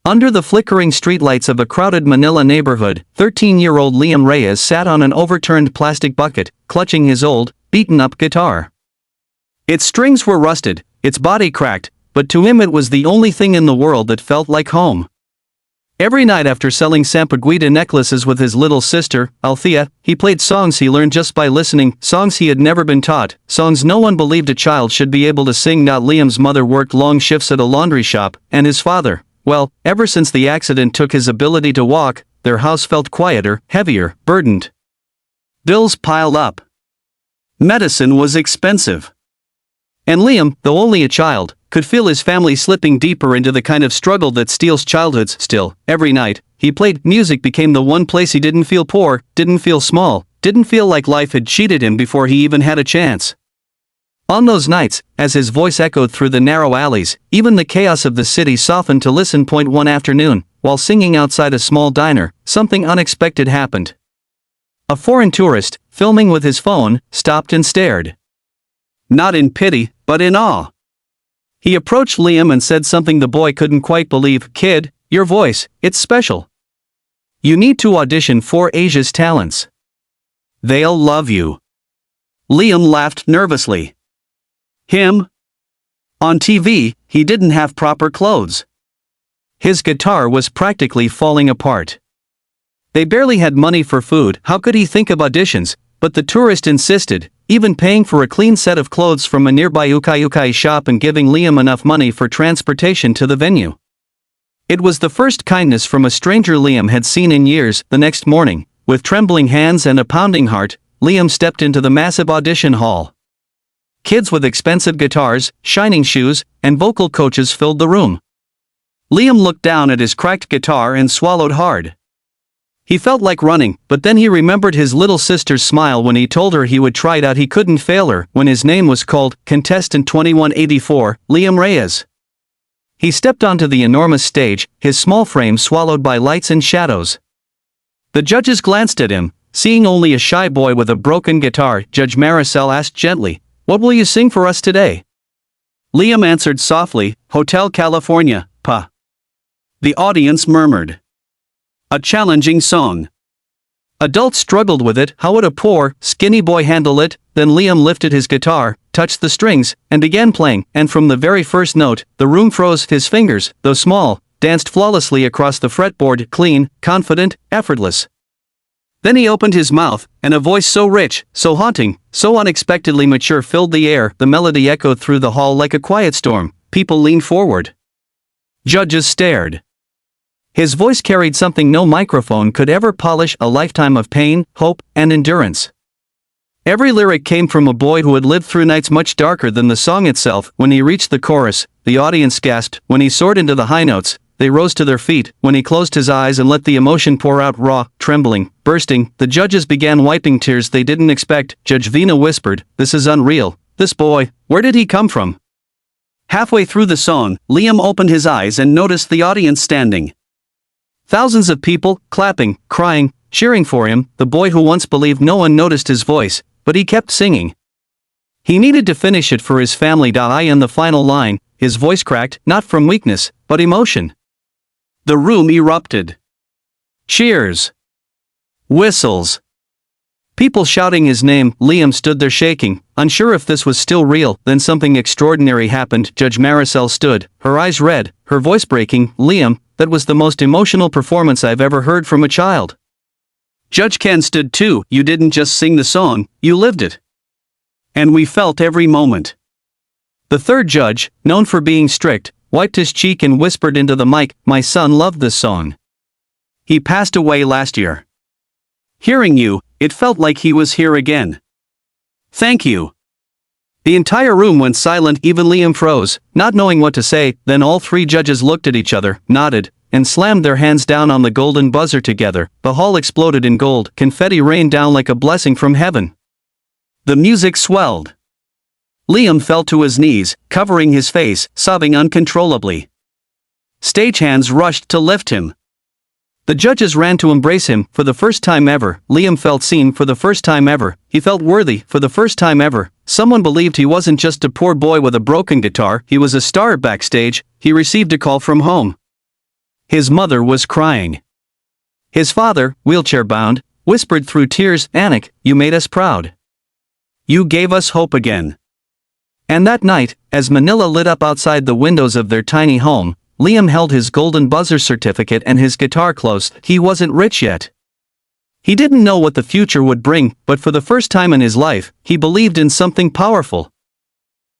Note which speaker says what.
Speaker 1: Under the flickering streetlights of a crowded Manila neighborhood, 13-year-old Liam Reyes sat on an overturned plastic bucket, clutching his old, beaten-up guitar. Its strings were rusted, its body cracked, but to him it was the only thing in the world that felt like home. Every night after selling Sampaguita necklaces with his little sister, Althea, he played songs he learned just by listening, songs he had never been taught, songs no one believed a child should be able to sing. Liam's mother worked long shifts at a laundry shop, and his father, well, ever since the accident took his ability to walk, their house felt quieter, heavier, burdened. Bills piled up. Medicine was expensive. And Liam, though only a child, could feel his family slipping deeper into the kind of struggle that steals childhoods. Still, every night, he played. Music became the one place he didn't feel poor, didn't feel small, didn't feel like life had cheated him before he even had a chance. On those nights, as his voice echoed through the narrow alleys, even the chaos of the city softened to listen. One afternoon, while singing outside a small diner, something unexpected happened. A foreign tourist, filming with his phone, stopped and stared. Not in pity, but in awe. He approached Liam and said something the boy couldn't quite believe. "Kid, your voice, it's special. You need to audition for Asia's Talents. They'll love you." Liam laughed nervously. Him? On TV, he didn't have proper clothes. His guitar was practically falling apart. They barely had money for food. How could he think of auditions? But the tourist insisted, even paying for a clean set of clothes from a nearby ukay-ukay shop and giving Liam enough money for transportation to the venue. It was the first kindness from a stranger Liam had seen in years. The next morning, with trembling hands and a pounding heart, Liam stepped into the massive audition hall. Kids with expensive guitars, shining shoes, and vocal coaches filled the room. Liam looked down at his cracked guitar and swallowed hard. He felt like running, but then he remembered his little sister's smile when he told her he would try it out. He couldn't fail her. When his name was called, contestant 2184, Liam Reyes. He stepped onto the enormous stage, his small frame swallowed by lights and shadows. The judges glanced at him, seeing only a shy boy with a broken guitar. Judge Maricel asked gently, "What will you sing for us today?" Liam answered softly, "Hotel California, Pa." The audience murmured. A challenging song. Adults struggled with it. How would a poor, skinny boy handle it? Then Liam lifted his guitar, touched the strings, and began playing, and from the very first note, the room froze. His fingers, though small, danced flawlessly across the fretboard, clean, confident, effortless. Then he opened his mouth, and a voice so rich, so haunting, so unexpectedly mature filled the air. The melody echoed through the hall like a quiet storm. People leaned forward. Judges stared. His voice carried something no microphone could ever polish, a lifetime of pain, hope, and endurance. Every lyric came from a boy who had lived through nights much darker than the song itself. When he reached the chorus, the audience gasped. When he soared into the high notes, they rose to their feet. When he closed his eyes and let the emotion pour out raw, trembling, bursting, the judges began wiping tears they didn't expect. Judge Vina whispered, "This is unreal. This boy, where did he come from?" Halfway through the song, Liam opened his eyes and noticed the audience standing. Thousands of people, clapping, crying, cheering for him, the boy who once believed no one noticed his voice, but he kept singing. He needed to finish it for his family. In the final line, his voice cracked, not from weakness, but emotion. The room erupted. Cheers. Whistles. People shouting his name. Liam stood there shaking, unsure if this was still real. Then something extraordinary happened. Judge Maricel stood, her eyes red, her voice breaking. "Liam, that was the most emotional performance I've ever heard from a child." Judge Ken stood too. "You didn't just sing the song, you lived it. And we felt every moment." The third judge, known for being strict, wiped his cheek and whispered into the mic, "My son loved this song. He passed away last year. Hearing you, it felt like he was here again. Thank you." The entire room went silent. Even Liam froze, not knowing what to say. Then all three judges looked at each other, nodded, and slammed their hands down on the golden buzzer together. The hall exploded in gold. Confetti rained down like a blessing from heaven. The music swelled. Liam fell to his knees, covering his face, sobbing uncontrollably. Stagehands rushed to lift him. The judges ran to embrace him. For the first time ever, Liam felt seen. For the first time ever, he felt worthy. For the first time ever, someone believed he wasn't just a poor boy with a broken guitar, he was a star. Backstage, he received a call from home. His mother was crying. His father, wheelchair-bound, whispered through tears, "Anik, you made us proud. You gave us hope again." And that night, as Manila lit up outside the windows of their tiny home, Liam held his golden buzzer certificate and his guitar close. He wasn't rich yet. He didn't know what the future would bring, but for the first time in his life, he believed in something powerful.